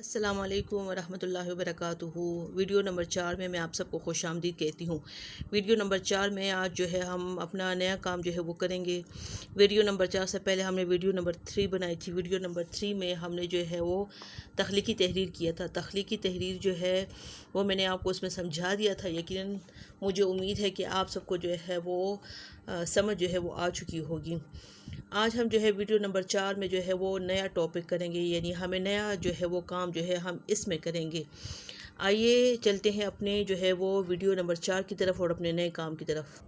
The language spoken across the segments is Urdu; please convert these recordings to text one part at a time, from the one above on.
السلام علیکم ورحمۃ اللہ وبرکاتہ۔ ویڈیو نمبر 4 میں آپ سب کو خوش آمدید کہتی ہوں۔ ویڈیو نمبر 4 میں آج جو ہے ہم اپنا نیا کام جو ہے وہ کریں گے۔ ویڈیو نمبر 4 سے پہلے ہم نے ویڈیو نمبر 3 بنائی تھی۔ ویڈیو نمبر 3 میں ہم نے جو ہے وہ تخلیقی تحریر کیا تھا۔ تخلیقی تحریر جو ہے وہ میں نے آپ کو اس میں سمجھا دیا تھا۔ یقیناً مجھے امید ہے کہ آپ سب کو جو ہے وہ سمجھ جو ہے وہ آ چکی ہوگی۔ آج ہم جو ہے ویڈیو نمبر 4 میں جو ہے وہ نیا ٹاپک کریں گے، یعنی ہمیں نیا جو ہے وہ کام جو ہے ہم اس میں کریں گے۔ آئیے چلتے ہیں اپنے جو ہے وہ ویڈیو نمبر 4 کی طرف اور اپنے نئے کام کی طرف۔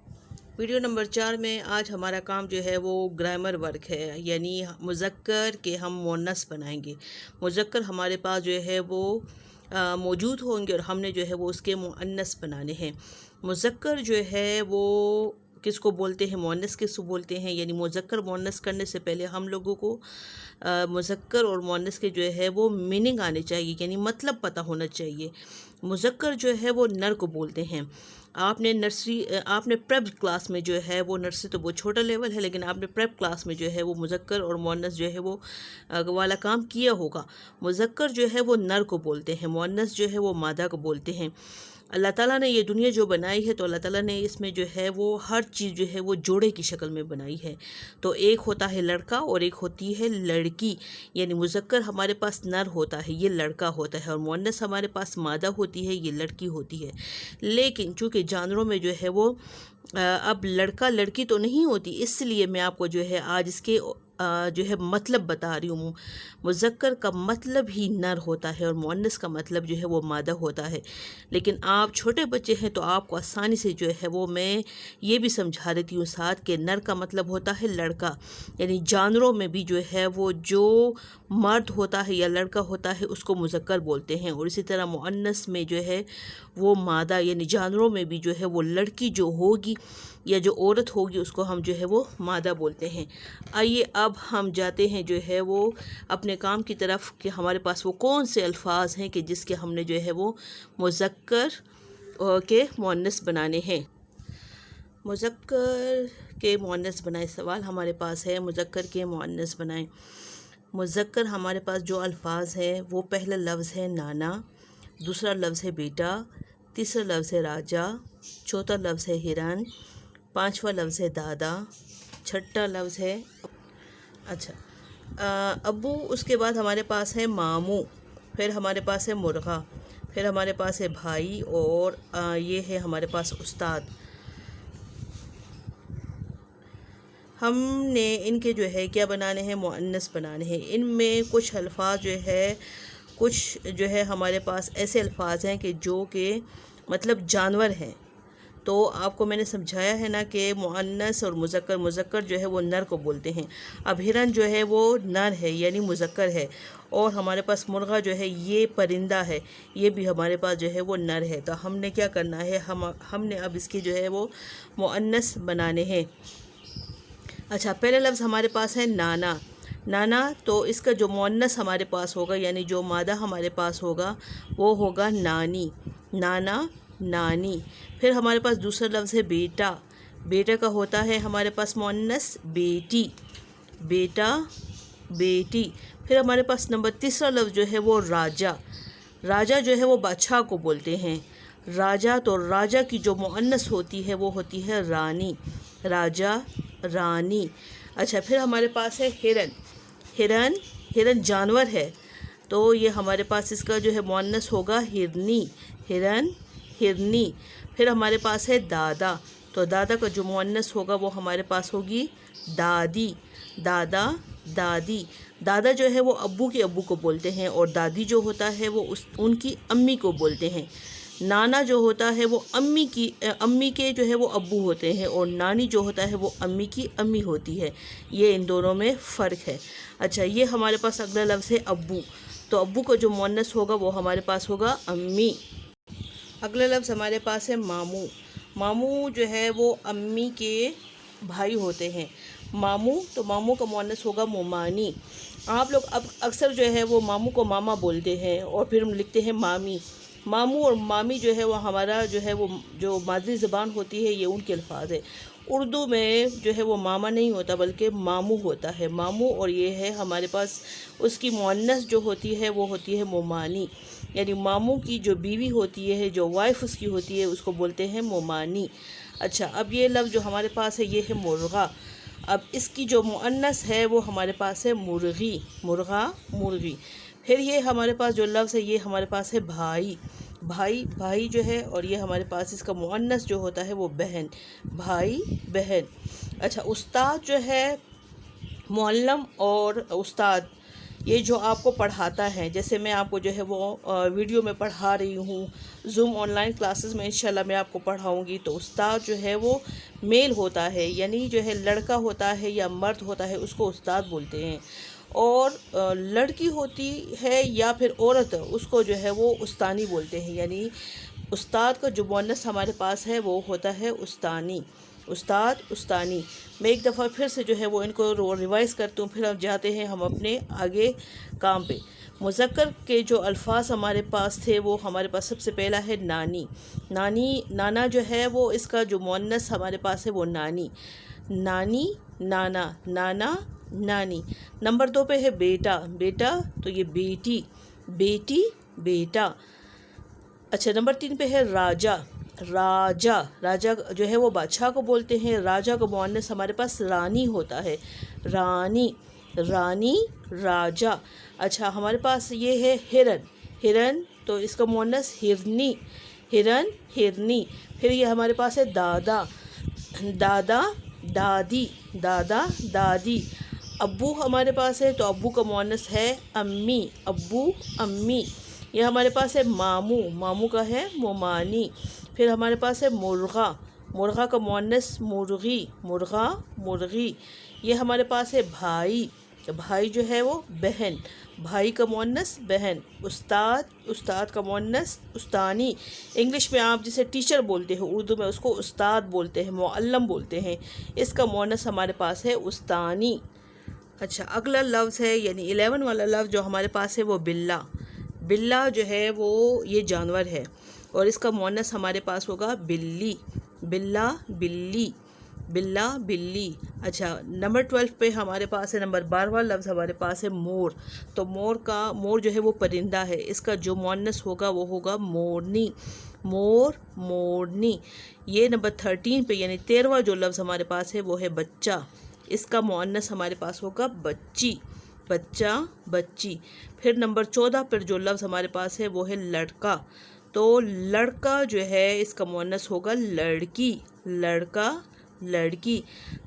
ویڈیو نمبر 4 میں آج ہمارا کام جو ہے وہ گرامر ورک ہے، یعنی مذکر کے ہم مؤنث بنائیں گے۔ مذکر ہمارے پاس جو ہے وہ موجود ہوں گے اور ہم نے جو ہے وہ اس کے مؤنث بنانے ہیں۔ مذکر جو ہے وہ کس کو بولتے ہیں، مؤنث کس کو بولتے ہیں، یعنی مذکر مؤنث کرنے سے پہلے ہم لوگوں کو مذکر اور مؤنث کے جو ہے وہ میننگ آنے چاہیے، یعنی مطلب پتہ ہونا چاہیے۔ مذکر جو ہے وہ نر کو بولتے ہیں۔ آپ نے پریپ کلاس میں جو ہے وہ نرسری تو بہت چھوٹا لیول ہے، لیکن آپ نے پریپ کلاس میں جو ہے وہ مذکر اور مؤنث جو ہے وہ والا کام کیا ہوگا۔ مذکر جو ہے وہ نر کو بولتے ہیں، مؤنث جو ہے وہ مادہ کو بولتے ہیں۔ اللہ تعالیٰ نے یہ دنیا جو بنائی ہے تو اللہ تعالیٰ نے اس میں جو ہے وہ ہر چیز جو ہے وہ جوڑے کی شکل میں بنائی ہے۔ تو ایک ہوتا ہے لڑکا اور ایک ہوتی ہے لڑکی، یعنی مذکر ہمارے پاس نر ہوتا ہے، یہ لڑکا ہوتا ہے، اور مؤنث ہمارے پاس مادہ ہوتی ہے، یہ لڑکی ہوتی ہے۔ لیکن چونکہ جانوروں میں جو ہے وہ اب لڑکا لڑکی تو نہیں ہوتی، اس لیے میں آپ کو جو ہے آج اس کے جو ہے مطلب بتا رہی ہوں۔ مذکر کا مطلب ہی نر ہوتا ہے اور مؤنث کا مطلب جو ہے وہ مادہ ہوتا ہے۔ لیکن آپ چھوٹے بچے ہیں تو آپ کو آسانی سے جو ہے وہ میں یہ بھی سمجھا دیتی ہوں ساتھ کہ نر کا مطلب ہوتا ہے لڑکا، یعنی جانوروں میں بھی جو ہے وہ جو مرد ہوتا ہے یا لڑکا ہوتا ہے اس کو مذکر بولتے ہیں، اور اسی طرح مؤنث میں جو ہے وہ مادہ، یعنی جانوروں میں بھی جو ہے وہ لڑکی جو ہوگی یا جو عورت ہوگی اس کو ہم جو ہے وہ مادہ بولتے ہیں۔ آئیے اب ہم جاتے ہیں جو ہے وہ اپنے کام کی طرف کہ ہمارے پاس وہ کون سے الفاظ ہیں کہ جس کے ہم نے جو ہے وہ مذکر کے مؤنث بنانے ہیں۔ مذکر کے مؤنث بنائے سوال ہمارے پاس ہے، مذکر کے مؤنث بنائیں۔ مذکر ہمارے پاس جو الفاظ ہیں وہ پہلا لفظ ہے نانا، دوسرا لفظ ہے بیٹا، تیسرا لفظ ہے راجا، چوتھا لفظ ہے ہرن، پانچواں لفظ ہے دادا، چھٹا لفظ ہے ابو۔ اس کے بعد ہمارے پاس ہے ماموں، پھر ہمارے پاس ہے مرغا، پھر ہمارے پاس ہے بھائی، اور یہ ہے ہمارے پاس استاد۔ ہم نے ان کے جو ہے کیا بنانے ہیں، مؤنث بنانے ہیں۔ ان میں کچھ الفاظ جو ہے ہمارے پاس ایسے الفاظ ہیں کہ جو کہ مطلب جانور ہیں۔ تو آپ کو میں نے سمجھایا ہے نا کہ مؤنث اور مذکر جو ہے وہ نر کو بولتے ہیں۔ اب ہرن جو ہے وہ نر ہے، یعنی مذکر ہے، اور ہمارے پاس مرغا جو ہے یہ پرندہ ہے، یہ بھی ہمارے پاس جو ہے وہ نر ہے۔ تو ہم نے کیا کرنا ہے، ہم نے اب اس کی جو ہے وہ مؤنث بنانے ہیں۔ پہلا لفظ ہمارے پاس ہے نانا۔ نانا تو اس کا جو مؤنث ہمارے پاس ہوگا، یعنی جو مادہ ہمارے پاس ہوگا وہ ہوگا نانی، نانا نانی۔ پھر ہمارے پاس دوسرا لفظ ہے بیٹا۔ بیٹا کا ہوتا ہے ہمارے پاس مؤنث بیٹی، بیٹا بیٹی۔ پھر ہمارے پاس تیسرا لفظ جو ہے وہ راجا۔ راجا جو ہے وہ بادشاہ کو بولتے ہیں، راجا۔ تو راجا کی جو مؤنث ہوتی ہے وہ ہوتی ہے رانی، راجا رانی۔ پھر ہمارے پاس ہے ہرن۔ ہرن جانور ہے، تو یہ ہمارے پاس اس کا جو ہے مؤنث ہوگا ہرنی، ہرن ہرنی۔ پھر ہمارے پاس ہے دادا۔ تو دادا کا جو مؤنث ہوگا وہ ہمارے پاس ہوگی دادی، دادا دادی۔ دادا جو ہے وہ ابو کے ابو کو بولتے ہیں، اور دادی جو ہوتا ہے وہ ان کی امی کو بولتے ہیں۔ نانا جو ہوتا ہے وہ امی کے جو ہے وہ ابو ہوتے ہیں، اور نانی جو ہوتا ہے وہ امی کی امی ہوتی ہے۔ یہ ان دونوں میں فرق ہے۔ یہ ہمارے پاس اگلا لفظ ہے ابو۔ تو ابو کا جو مؤنث ہوگا وہ ہمارے پاس ہوگا امی۔ اگلا لفظ ہمارے پاس ہے ماموں۔ ماموں جو ہے وہ امی کے بھائی ہوتے ہیں، ماموں۔ تو ماموں کا مؤنث ہوگا مومانی۔ آپ لوگ اب اکثر جو ہے وہ ماموں کو ماما بولتے ہیں اور پھر لکھتے ہیں مامی۔ ماموں اور مامی جو ہے وہ ہمارا جو ہے وہ جو مادری زبان ہوتی ہے یہ ان کے الفاظ ہے۔ اردو میں جو ہے وہ ماما نہیں ہوتا بلکہ ماموں ہوتا ہے، ماموں، اور یہ ہے ہمارے پاس اس کی مؤنث جو ہوتی ہے وہ ہوتی ہے مومانی، یعنی ماموں کی جو بیوی ہوتی ہے، جو وائف اس کی ہوتی ہے، اس کو بولتے ہیں مومانی۔ اچھا، اب یہ لفظ جو ہمارے پاس ہے یہ ہے مرغا۔ اب اس کی جو مؤنث ہے وہ ہمارے پاس ہے مرغی، مرغا، مرغی۔ پھر یہ ہمارے پاس جو لفظ ہے یہ ہمارے پاس ہے بھائی، بھائی، بھائی جو ہے، اور یہ ہمارے پاس اس کا مؤنث جو ہوتا ہے وہ بہن، بھائی، بہن۔ اچھا، استاد جو ہے، معلم اور استاد، یہ جو آپ کو پڑھاتا ہے، جیسے میں آپ کو جو ہے وہ ویڈیو میں پڑھا رہی ہوں، زوم آن لائن کلاسز میں انشاءاللہ میں آپ کو پڑھاؤں گی، تو استاد جو ہے وہ میل ہوتا ہے، یعنی جو ہے لڑکا ہوتا ہے یا مرد ہوتا ہے، اس کو استاد بولتے ہیں، اور لڑکی ہوتی ہے یا پھر عورت، اس کو جو ہے وہ استانی بولتے ہیں، یعنی استاد کا جو مؤنث ہمارے پاس ہے وہ ہوتا ہے استانی، استاد، استانی۔ میں ایک دفعہ پھر سے جو ہے وہ ان کو ریوائز کرتی ہوں، پھر اب جاتے ہیں ہم اپنے آگے کام پہ۔ مذکر کے جو الفاظ ہمارے پاس تھے وہ ہمارے پاس سب سے پہلا ہے نانی، نانی، نانا جو ہے وہ اس کا جو مؤنث ہمارے پاس ہے وہ نانی، نانی، نانا، نانا، نانی۔ نمبر 2 پہ ہے بیٹا، بیٹا تو یہ بیٹی، بیٹی، بیٹا۔ اچھا، نمبر 3 پہ ہے راجا، راجا، راجا جو ہے وہ بادشاہ کو بولتے ہیں، راجا کا مؤنث ہمارے پاس رانی ہوتا ہے، رانی، رانی، راجا۔ اچھا، ہمارے پاس یہ ہے ہرن، ہرن تو اس کا مؤنث ہرنی، ہرن، ہرنی۔ پھر یہ ہمارے پاس ہے دادا، دادا، دادی، دادا، دادی۔ ابو ہمارے پاس ہے تو ابو کا مؤنث ہے امی، ابو، امی۔ یہ ہمارے پاس ہے ماموں، ماموں کا ہے مومانی۔ پھر ہمارے پاس ہے مرغا، مرغا کا مؤنث مرغی، مرغا، مرغی۔ یہ ہمارے پاس ہے بھائی، بھائی جو ہے وہ بہن، بھائی کا مؤنث بہن۔ استاد، استاد کا مؤنث استانی، انگلش میں آپ جسے ٹیچر بولتے ہو، اردو میں اس کو استاد بولتے ہیں، معلم بولتے ہیں، اس کا مؤنث ہمارے پاس ہے استانی۔ اچھا، اگلا لفظ ہے یعنی 11 والا لفظ جو ہمارے پاس ہے وہ بلا، بلا جو ہے وہ یہ جانور ہے، اور اس کا مؤنث ہمارے پاس ہوگا بلی، بلا، بلی، بلا، بلی۔ اچھا، نمبر 12 پہ ہمارے پاس ہے، نمبر 12واں لفظ ہمارے پاس ہے مور، تو مور جو ہے وہ پرندہ ہے، اس کا جو مؤنث ہوگا وہ ہوگا مورنی، مور، مورنی۔ یہ نمبر 13 پہ یعنی 13واں جو لفظ ہمارے پاس ہے وہ ہے بچہ، اس کا مؤنث ہمارے پاس ہوگا بچی، بچہ، بچی۔ پھر نمبر 14 پر جو لفظ ہمارے پاس ہے وہ ہے لڑکا، تو لڑکا جو ہے اس کا مؤنث ہوگا لڑکی، لڑکا، لڑکی۔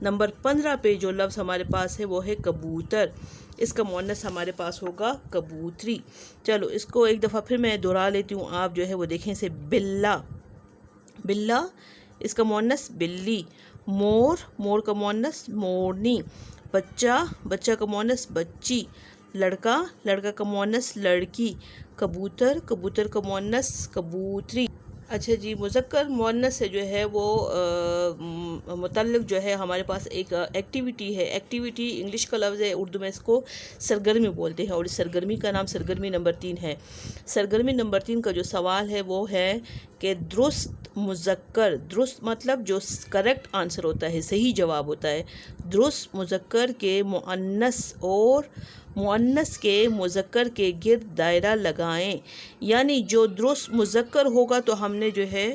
نمبر 15 پہ جو لفظ ہمارے پاس ہے وہ ہے کبوتر، اس کا مؤنث ہمارے پاس ہوگا کبوتری۔ چلو اس کو ایک دفعہ پھر میں دہرا لیتی ہوں، آپ جو ہے وہ دیکھیں سے بلا، بلا، اس کا مؤنث بلی، مور، مور کا مؤنث مورنی، بچہ، بچہ کا مؤنث بچی، لڑکا، لڑکا کا مؤنث لڑکی، کبوتر، کبوتر کا مؤنث کبوتری۔ اچھا جی، مذکر مؤنث سے جو ہے وہ متعلق جو ہے ہمارے پاس ایک ایکٹیویٹی ہے، ایکٹیویٹی انگلش کا لفظ ہے، اردو میں اس کو سرگرمی بولتے ہیں، اور اس سرگرمی کا نام سرگرمی نمبر 3 ہے۔ سرگرمی نمبر 3 کا جو سوال ہے وہ ہے کہ درست مذکر، درست مطلب جو کریکٹ آنسر ہوتا ہے، صحیح جواب ہوتا ہے، درست مذکر کے مؤنث اور مؤنث کے مذکر کے گرد دائرہ لگائیں، یعنی جو درست مذکر ہوگا تو ہم نے جو ہے،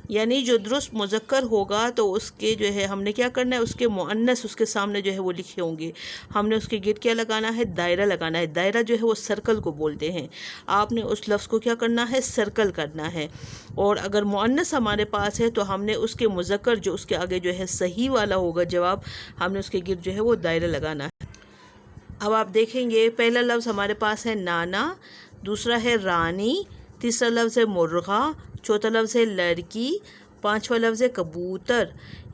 یعنی جو درست مذکر ہوگا تو اس کے جو ہے ہم نے کیا کرنا ہے، اس کے مؤنث اس کے سامنے جو ہے وہ لکھے ہوں گے، ہم نے اس کے گرد کیا لگانا ہے، دائرہ لگانا ہے، دائرہ جو ہے وہ سرکل کو بولتے ہیں، آپ نے اس لفظ کو کیا کرنا ہے، سرکل کرنا ہے، اور اگر مؤنث ہمارے پاس ہے تو ہم نے اس کے مذکر جو اس کے آگے جو ہے صحیح والا ہوگا جواب، ہم نے اس کے گرد جو ہے وہ دائرہ لگانا ہے۔ اب آپ دیکھیں گے پہلا لفظ ہمارے پاس ہے نانا، دوسرا ہے رانی، تیسرا لفظ ہے مرغا، چوتھا لفظ ہے لڑکی، پانچواں لفظ ہے کبوتر۔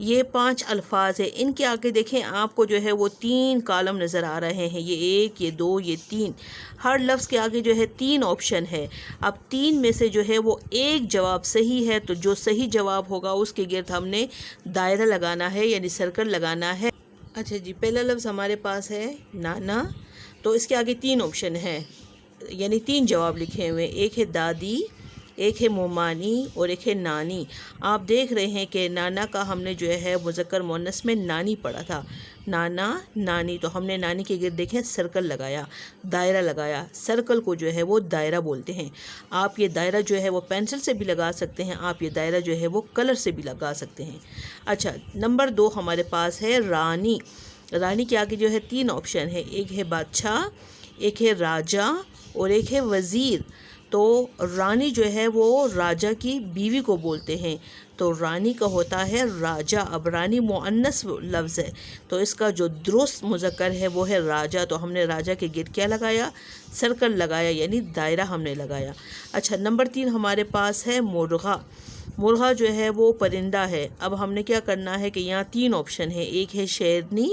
یہ 5 الفاظ ہیں، ان کے آگے دیکھیں آپ کو جو ہے وہ 3 کالم نظر آ رہے ہیں، یہ 1، یہ 2، یہ 3، ہر لفظ کے آگے جو ہے 3 آپشن ہے۔ اب 3 میں سے جو ہے وہ ایک جواب صحیح ہے، تو جو صحیح جواب ہوگا اس کے گرد ہم نے دائرہ لگانا ہے، یعنی سرکل لگانا ہے۔ اچھا جی، پہلا لفظ ہمارے پاس ہے نانا، تو اس کے آگے 3 آپشن ہیں، یعنی 3 جواب لکھے ہوئے، ایک ہے دادی، ایک ہے مومانی اور ایک ہے نانی۔ آپ دیکھ رہے ہیں کہ نانا کا ہم نے جو ہے مذکر مؤنث میں نانی پڑھا تھا، نانا نانی، تو ہم نے نانی کے گرد دیکھیں سرکل لگایا، دائرہ لگایا۔ سرکل کو جو ہے وہ دائرہ بولتے ہیں۔ آپ یہ دائرہ جو ہے وہ پینسل سے بھی لگا سکتے ہیں، آپ یہ دائرہ جو ہے وہ کلر سے بھی لگا سکتے ہیں۔ اچھا، نمبر 2 ہمارے پاس ہے رانی۔ رانی کے آگے جو ہے 3 آپشن ہے، ایک ہے بادشاہ، ایک ہے راجا اور ایک ہے وزیر۔ تو رانی جو ہے وہ راجا کی بیوی کو بولتے ہیں، تو رانی کا ہوتا ہے راجا۔ اب رانی مؤنث لفظ ہے تو اس کا جو درست مذکر ہے وہ ہے راجا، تو ہم نے راجا کے گرد کیا لگایا؟ سرکل لگایا، یعنی دائرہ ہم نے لگایا۔ اچھا، نمبر 3 ہمارے پاس ہے مرغا۔ مرغا جو ہے وہ پرندہ ہے۔ اب ہم نے کیا کرنا ہے کہ یہاں 3 آپشن ہے، ایک ہے شیرنی،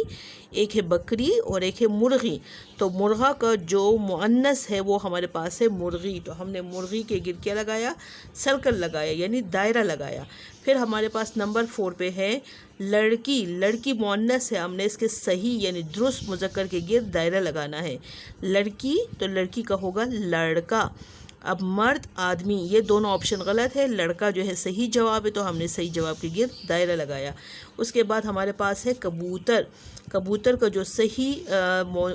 ایک ہے بکری اور ایک ہے مرغی۔ تو مرغا کا جو مؤنث ہے وہ ہمارے پاس ہے مرغی، تو ہم نے مرغی کے گرد کیا لگایا؟ سرکل لگایا، یعنی دائرہ لگایا۔ پھر ہمارے پاس نمبر 4 پہ ہے لڑکی۔ لڑکی مؤنث ہے، ہم نے اس کے صحیح یعنی درست مذکر کے گرد دائرہ لگانا ہے۔ لڑکی تو لڑکی کا ہوگا لڑکا۔ اب مرد آدمی، یہ دونوں آپشن غلط ہے، لڑکا جو ہے صحیح جواب ہے، تو ہم نے صحیح جواب کے گرد دائرہ لگایا۔ اس کے بعد ہمارے پاس ہے کبوتر۔ کبوتر کا جو صحیح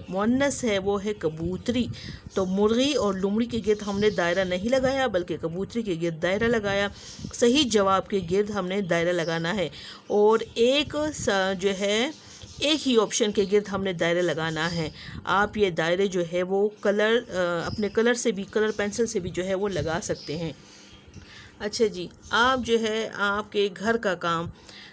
مؤنث ہے وہ ہے کبوتری، تو مرغی اور لومڑی کے گرد ہم نے دائرہ نہیں لگایا بلکہ کبوتری کے گرد دائرہ لگایا۔ صحیح جواب کے گرد ہم نے دائرہ لگانا ہے، اور ایک جو ہے ایک ہی آپشن کے گرد ہم نے دائرہ لگانا ہے۔ آپ یہ دائرے جو ہے وہ اپنے کلر سے بھی، کلر پینسل سے بھی جو ہے وہ لگا سکتے ہیں۔ اچھا جی، آپ جو ہے آپ کے گھر کا کام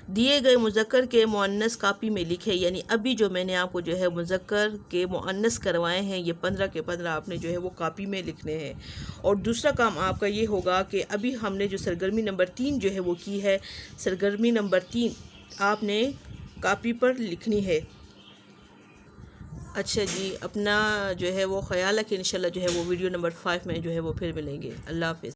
دیے گئے مذکر کے مؤنث کاپی میں لکھے، یعنی ابھی جو میں نے آپ کو جو ہے مذکر کے مؤنث کروائے ہیں یہ 15 کے 15 آپ نے جو ہے وہ کاپی میں لکھنے ہیں۔ اور دوسرا کام آپ کا یہ ہوگا کہ ابھی ہم نے جو سرگرمی نمبر 3 جو ہے وہ کی ہے، سرگرمی نمبر 3 آپ نے کاپی پر لکھنی ہے۔ اچھا جی، اپنا جو ہے وہ خیال رکھیں، انشاءاللہ جو ہے وہ ویڈیو نمبر 5 میں جو ہے وہ پھر ملیں گے۔ اللہ حافظ۔